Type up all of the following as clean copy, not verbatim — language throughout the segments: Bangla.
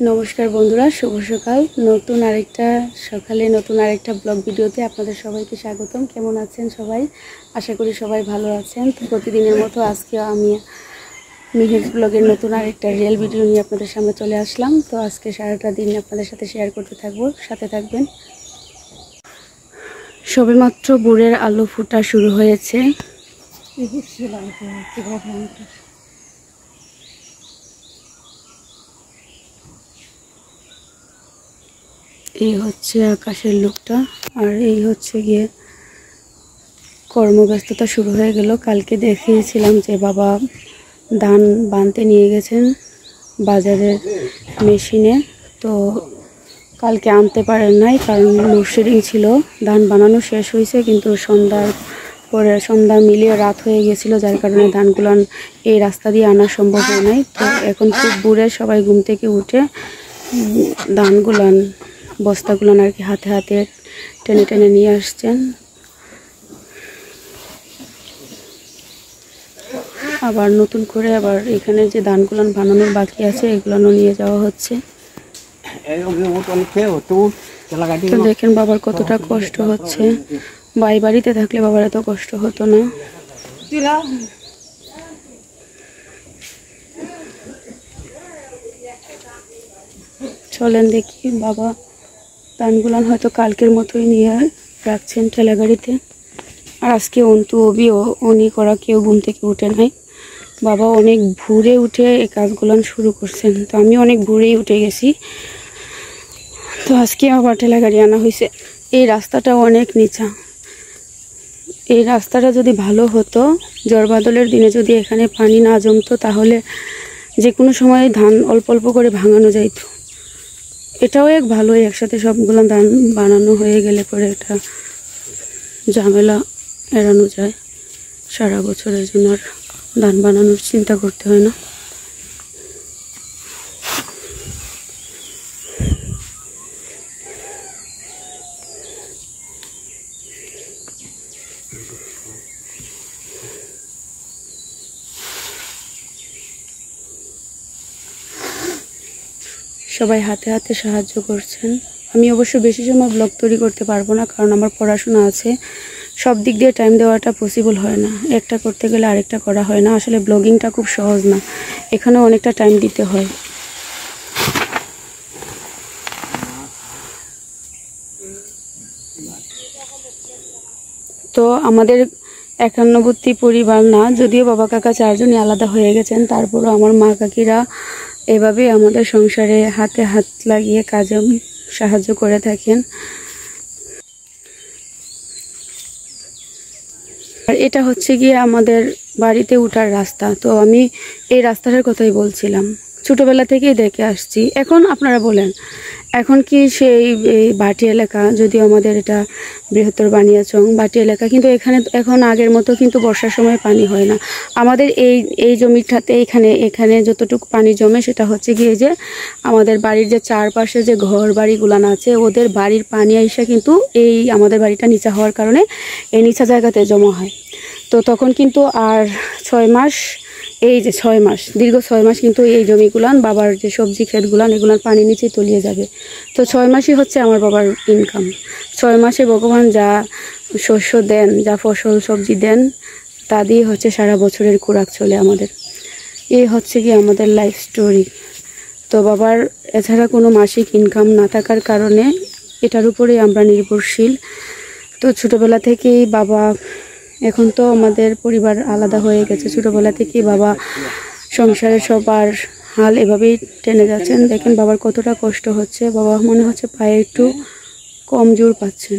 নমস্কার বন্ধুরা, শুভ সকাল। নতুন আরেকটা ব্লগ ভিডিওতে আপনাদের সবাইকে স্বাগতম। কেমন আছেন সবাই? আশা করি সবাই ভালো আছেন। তো প্রতিদিনের মতো আজকেও আমি মিহির ব্লগের নতুন আরেকটা রিয়েল ভিডিও নিয়ে আপনাদের সামনে চলে আসলাম। তো আজকে সারাটা দিন আপনাদের সাথে শেয়ার করতে থাকবো, সাথে থাকবেন। সবেমাত্র ভোরের আলো ফোটা শুরু হয়েছে। এই হচ্ছে আকাশের লুকটা, আর এই হচ্ছে গিয়ে কর্মব্যস্ততা শুরু হয়ে গেল। কালকে দেখিয়েছিলাম যে বাবা ধান বানতে নিয়ে গেছেন বাজারের মেশিনে। তো কালকে আনতে পারেন নাই, কারণ লোডশেডিং ছিল। ধান বানানো শেষ হয়েছে, কিন্তু সন্ধ্যা মিলিয়ে রাত হয়ে গেছিল, যার কারণে ধানগুলান এই রাস্তা দিয়ে আনা সম্ভব হয় নাই। তো এখন খুব ভোরে সবাই ঘুম থেকে উঠে বস্তাগুলান আর কি হাতে হাতে টেনে টেনে নিয়ে আসছেন। আবার নতুন করে এখানে যে ধানগুলান বানানোর বাকি আছে, এগুলানো নিয়ে যাওয়া হচ্ছে। তো দেখেন বাবার কতটা কষ্ট হচ্ছে। বাড়িতে থাকলে বাবার এত কষ্ট হতো না। চলেন দেখি, বাবা ধানগুলান হয়তো কালকের মতোই নিয়ে রাখছেন ঠেলা গাড়িতে। আর আজকে উনি করা কেউ ঘুম থেকে উঠে নাই। বাবা অনেক ভোরে উঠে এই কাজগুলান শুরু করছেন। তো আমি অনেক ভোরেই উঠে গেছি। তো আজকে আবার ঠেলা গাড়ি আনা হয়েছে। এই রাস্তাটা অনেক নিচা। এই রাস্তাটা যদি ভালো হতো, ঝড় বাদলের দিনে যদি এখানে পানি না জমতো, তাহলে যে কোনো সময় ধান অল্প অল্প করে ভাঙানো যাইত। এটাও এক ভালোই, একসাথে সবগুলো ধান বানানো হয়ে গেলে পরে এটা ঝামেলা এড়ানো যায়। সারা বছরের জন্য আর ধান বানানোর চিন্তা করতে হয় না। সবাই হাতে হাতে সাহায্য করছেন। আমি অবশ্য বেশি সময় ব্লগ তৈরি করতে পারবো না, কারণ আমার পড়াশোনা আছে। সব দিক দিয়ে টাইম দেওয়াটা পসিবল হয় না। একটা করতে গেলে আরেকটা করা হয় না। আসলে ব্লগিংটা খুব সহজ না, এখানেও অনেকটা টাইম দিতে হয়। তো আমাদের একান্নবর্তী পরিবার না, যদিও বাবা কাকা চারজনই আলাদা হয়ে গেছেন, তারপরও আমার মা কাকিরা এভাবে আমাদের সংসারে হাতে হাত লাগিয়ে কাজে সাহায্য করে থাকেন। আর এটা হচ্ছে গিয়ে আমাদের বাড়িতে উঠার রাস্তা। তো আমি এই রাস্তাটার কথাই বলছিলাম, ছোটবেলা থেকেই দেখে আসছি। এখন আপনারা বলেন, এখন কি সেই বাটি এলাকা, যদিও আমাদের এটা বৃহত্তর বানিয়াচং বাটি এলাকা, কিন্তু এখন আগের মতো কিন্তু বর্ষার সময় পানি হয় না। আমাদের এই জমিটাতে এখানে যতটুকু পানি জমে, সেটা হচ্ছে গিয়ে যে আমাদের বাড়ির যে চারপাশে যে ঘর বাড়িগুলান আছে, ওদের বাড়ির পানি আইসা কিন্তু এই আমাদের বাড়িটা নিচা হওয়ার কারণে এই নিচা জায়গাতে জমা হয়। তো তখন কিন্তু আর 6 মাস, দীর্ঘ 6 মাস কিন্তু এই জমিগুলান, বাবার যে সবজি ক্ষেতগুলান, এগুলান পানি নিচেই তলিয়ে যাবে। তো 6 মাসই হচ্ছে আমার বাবার ইনকাম। 6 মাসে ভগবান যা শস্য দেন, যা ফসল সবজি দেন, তা দিয়ে হচ্ছে সারা বছরের খোরাক চলে আমাদের। এই হচ্ছে কি আমাদের লাইফ স্টোরি। তো বাবার এছাড়া কোনো মাসিক ইনকাম না থাকার কারণে এটার উপরেই আমরা নির্ভরশীল। তো ছোটোবেলা থেকেই বাবা, এখন তো আমাদের পরিবার আলাদা হয়ে গেছে, ছোটোবেলা থেকেই বাবা সংসারের সবার হাল এভাবেই টেনে যাচ্ছেন। দেখেন বাবার কতটা কষ্ট হচ্ছে। বাবা মনে হচ্ছে পায়ে একটু কমজোর পাচ্ছেন,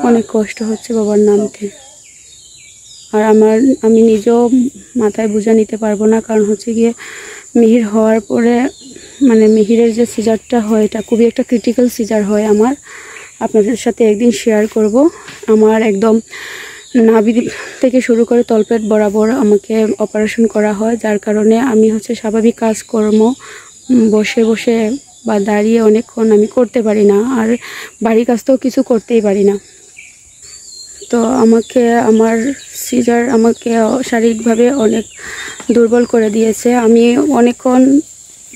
অনেক কষ্ট হচ্ছে বাবার নামতে। আর আমি নিজেও মাথায় বোঝা নিতে পারবো না, কারণ হচ্ছে গিয়ে মিহির হওয়ার পরে, মানে মিহিরের যে সিজারটা হয়, এটা খুবই একটা ক্রিটিক্যাল সিজার হয় আমার। আপনাদের সাথে একদিন শেয়ার করব। আমার একদম নাভি থেকে শুরু করে তলপেট বরাবর আমাকে অপারেশন করা হয়, যার কারণে আমি হচ্ছে স্বাভাবিক কাজকর্ম বসে বসে বা দাঁড়িয়ে অনেকক্ষণ আমি করতে পারি না, আর বাড়ির কাজ তো কিছু করতেই পারি না। তো আমার সিজার আমাকে শারীরিকভাবে অনেক দুর্বল করে দিয়েছে। আমি অনেকক্ষণ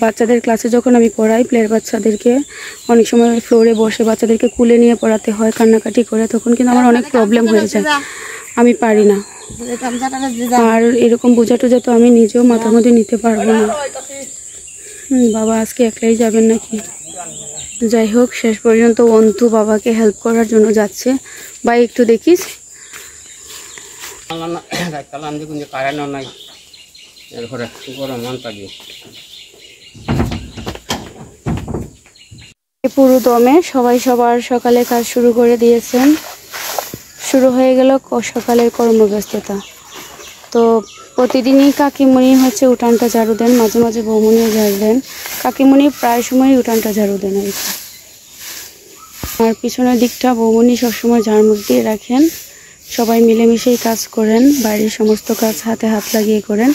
বাচ্চাদের ক্লাসে যখন আমি পড়াই, প্লেয়ার বাচ্চাদেরকে অনেক সময় ফ্লোরে বসে বাচ্চাদেরকে কুলে নিয়ে পড়াতে হয় কান্নাকাটি করে, তখন কিন্তু আমার অনেক প্রবলেম হয়ে যায়, আমি পারি না। আর এরকম বোঝা টোঝা তো আমি নিজেও মাথার মধ্যে নিতে পারবো না। বাবা আজকে একলাই যাবেন নাকি? যাই হোক, শেষ পর্যন্ত অন্তু বাবাকে হেল্প করার জন্য যাচ্ছে। ভাই একটু দেখিস। পুরো দমে সবাই সবার সকালে কাজ শুরু করে দিয়েছেন। শুরু হয়ে গেল সকালের কর্মব্যস্ততা। তো প্রতিদিনই কাকিমণি হচ্ছে উঠানটা ঝাড়ু দেন, মাঝে মাঝে বৌমনিও ঝাড়ু দেন। কাকিমণি প্রায় সময় উঠানটা ঝাড়ু দেন আর কি। আর পিছনের দিকটা বৌমনি সবসময় ঝাড়মুখ দিয়ে রাখেন। সবাই মিলেমিশেই কাজ করেন, বাড়ির সমস্ত কাজ হাতে হাত লাগিয়ে করেন।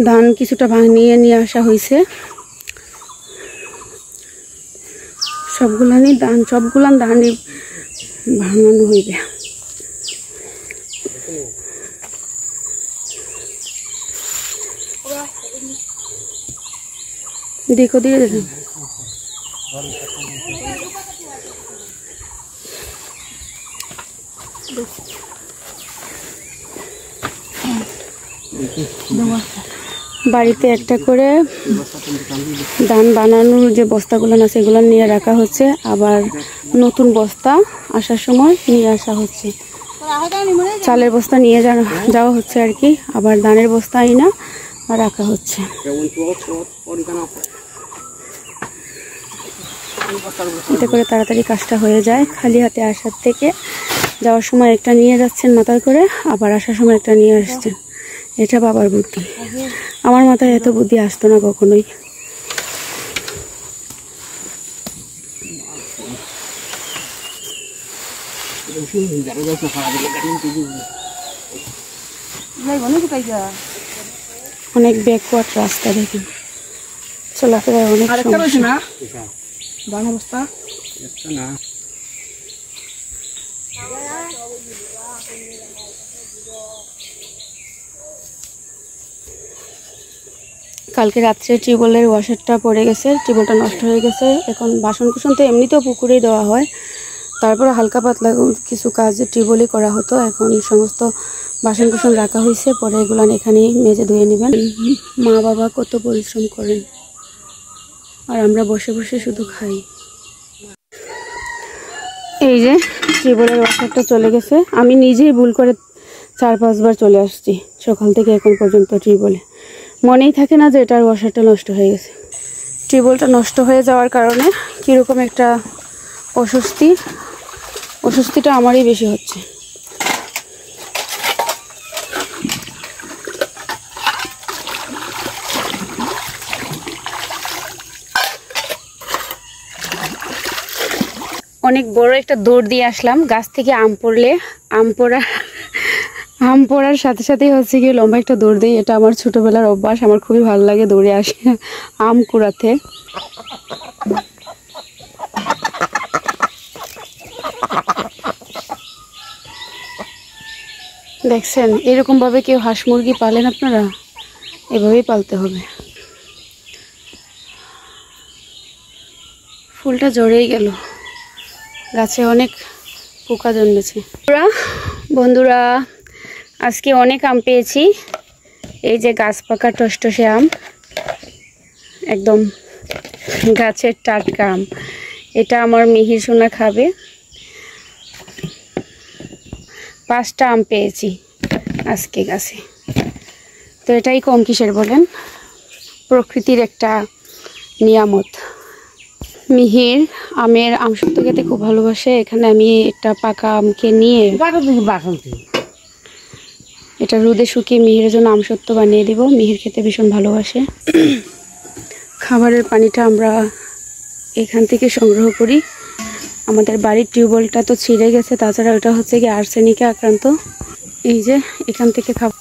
ধান কিছুটা ভাঙিয়ে নিয়ে আসা হয়েছে, সবগুলানই ধানই ভাঙানো হইবে। দেখো দিয়ে দেবেন। বাড়িতে একটা করে ধান বানানোর যে বস্তাগুলো আছে সেগুলো নিয়ে রাখা হচ্ছে, আবার নতুন বস্তা আসার সময় নিয়ে আসা হচ্ছে। চালের বস্তা নিয়ে যাওয়া হচ্ছে আর কি, আবার ধানের বস্তা আইনা রাখা হচ্ছে। এতে করে তাড়াতাড়ি কাজটা হয়ে যায়। খালি হাতে আসার থেকে যাওয়ার সময় একটা নিয়ে যাচ্ছেন মাথায় করে, আবার আসার সময় একটা নিয়ে আসছেন। এটা বাবার বুদ্ধি, আমার মাথায় এত বুদ্ধি আসতো না কখনোই। অনেক ব্যাকওয়ার্ড রাস্তা, দেখেন চলাফেরার অনেক সমস্যা। কালকে রাত্রে টিউবওয়েলের ওয়াশারটা পড়ে গেছে, টিউবওয়েলটা নষ্ট হয়ে গেছে। এখন বাসন কুসন তো এমনিতেও পুকুরেই দেওয়া হয়, তারপরে হালকা পাতলা কিছু কাজ টিউবওয়েলই করা হতো। এখন সমস্ত বাসন কুসন রাখা হয়েছে, পরে এগুলো এখানেই মেজে ধুয়ে নেবেন। মা বাবা কত পরিশ্রম করেন, আর আমরা বসে বসে শুধু খাই। এই যে টিউবওয়েলের ওয়াশারটা চলে গেছে, আমি নিজেই ভুল করে 4-5 বার চলে আসছি সকাল থেকে এখন পর্যন্ত। টিউবওয়েলে মনেই থাকে না যে এটার ওয়াশারটা নষ্ট হয়ে গেছে। টিউবওয়েলটা নষ্ট হয়ে যাওয়ার কারণে কীরকম একটা অস্বস্তিটা আমারই বেশি হচ্ছে। অনেক বড় একটা দৌড় দিয়ে আসলাম। গাছ থেকে আম পড়ার সাথে সাথেই হচ্ছে কি লম্বা একটা দৌড় দিই। এটা আমার ছোটবেলার অভ্যাস, আমার খুবই ভালো লাগে দৌড়ে আসে আম কুড়াতে। দেখছেন এরকম ভাবে কেউ হাঁস মুরগি পালেন আপনারা? এভাবেই পালতে হবে। ফুলটা ঝরেই গেল, গাছে অনেক পোকা জন্মেছে। বন্ধুরা আজকে অনেক আম পেয়েছি। এই যে গাছ পাকা টসটসে আম, একদম গাছের টাটকা আম। এটা আমার মিহির সোনা খাবে। 5টা আম পেয়েছি আজকে গাছে, তো এটাই কম কিসের বলেন? প্রকৃতির একটা নিয়ামত। মিহির আমের আমসত্ব খেতে খুব ভালোবাসে। এখানে আমি একটা পাকা আমকে নিয়ে এটা রোদে শুকিয়ে মিহিরের জন্য আমসত্ব বানিয়ে দিব। মিহির খেতে ভীষণ ভালোবাসে। খাবারের পানিটা আমরা এখান থেকে সংগ্রহ করি। আমাদের বাড়ির টিউবওয়েলটা তো ছিঁড়ে গেছে, তাছাড়া ওটা হচ্ছে কি আর্সেনিকে আক্রান্ত। এই যে এখান থেকে খাবার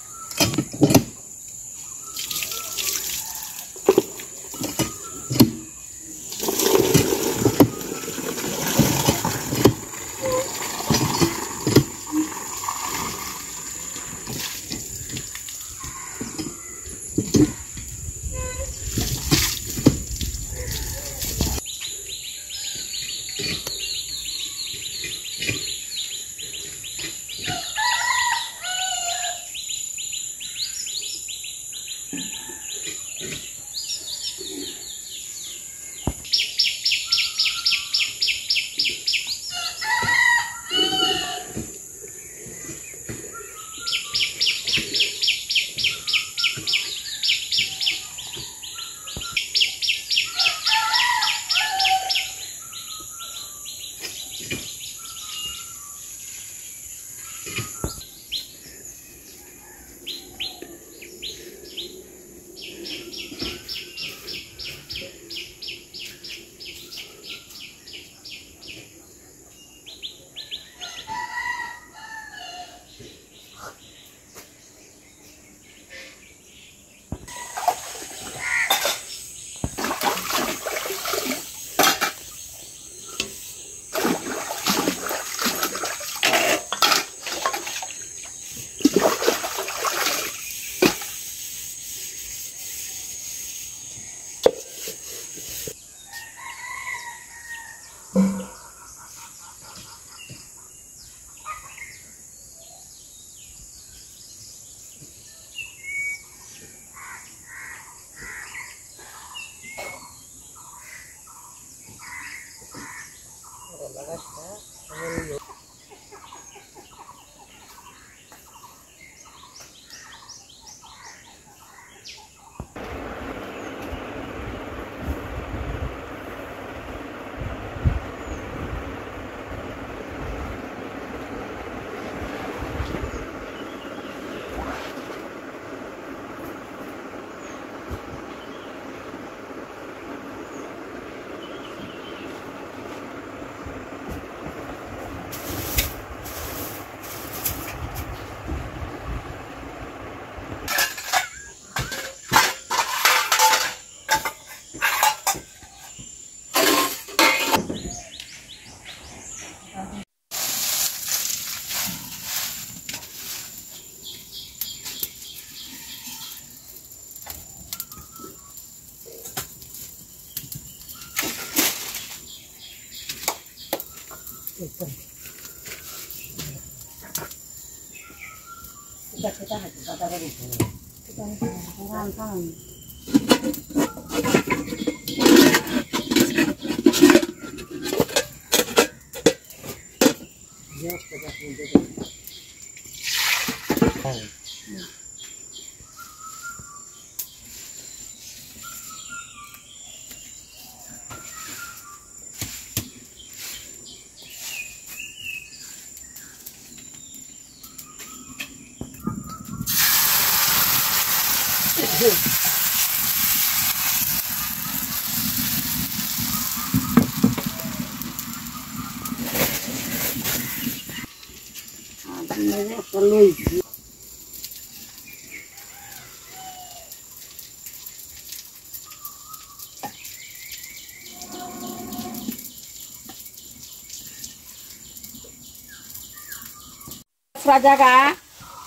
जागा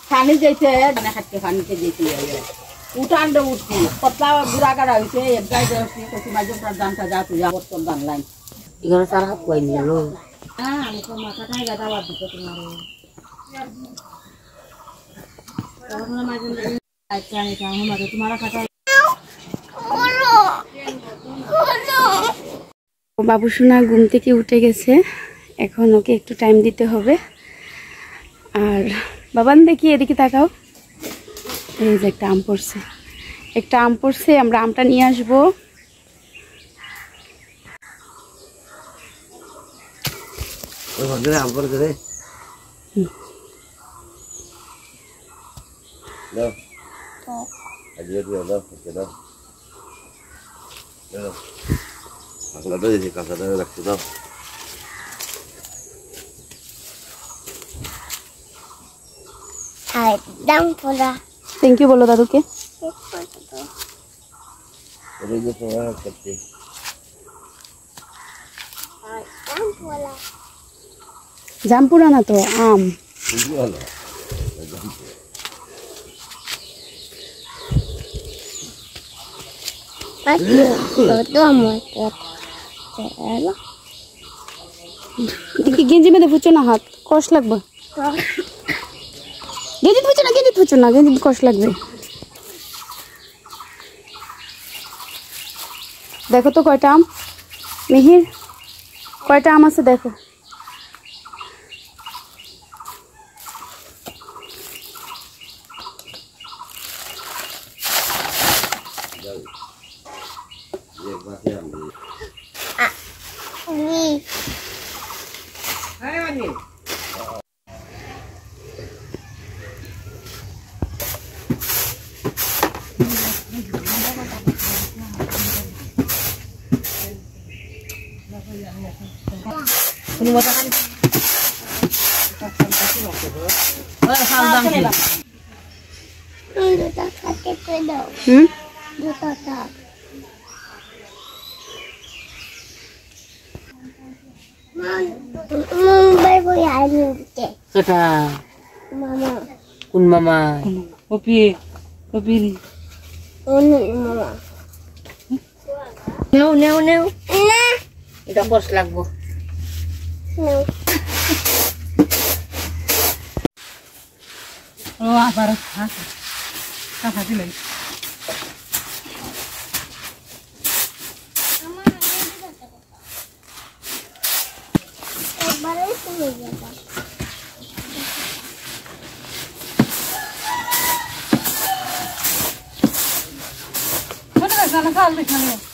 खानी जैसे मैंने खाते खाने के जैसे उठान दे उठती पतला बुरा का रही से एक गाय दे उठती कुछ माजूम प्रधान का जातु या बहुत तो दान लाइन इधर सारा कोई नहीं लो हाँ हमको माता का ज़्यादा बात दिक्कत तुम्हारे और हमारा माजूम अच्छा नहीं था हमारे तुम्हारा खाता বাবু সোনা ঘুম থেকে উঠে গেছে এখন ওকে একটু টাইম দিতে হবে আর বাবান দেখি এদিকে তাকাও এই যে একটা আম পড়ছে আমরা আমটা নিয়ে আসবো ওই ভাগরে আম পড়ছে রে দাও আজকে দাও দাও দাও আগলাটা দিছি কাঁচাটা রাখছি দাও একদম পোলা থ্যাংক ইউ বলো দাদুকে ওই যে তোমার করতে একদম পোলা জামপুরা না তো আম বুঝলি ভালো আচ্ছা তো আমার কথা দেখি গেঞ্জি মেয়েদের ফুচো না হাত কষ্ট লাগবে গেঞ্জি ফুচো না গেঞ্জি কষ্ট লাগবে দেখো তো কয়টা আম মিহির কয়টা আম আছে দেখো Ni. Duta kate pedo. Duta tak. Mumbai boy ani dite. Kata Mama. kun mama. Kopi ni. Oni mama. Neu. Na. Ita kos lagbo. No. Oh, apa ha? Kata dile. Baru itu ya. Mana kana kal dikhane.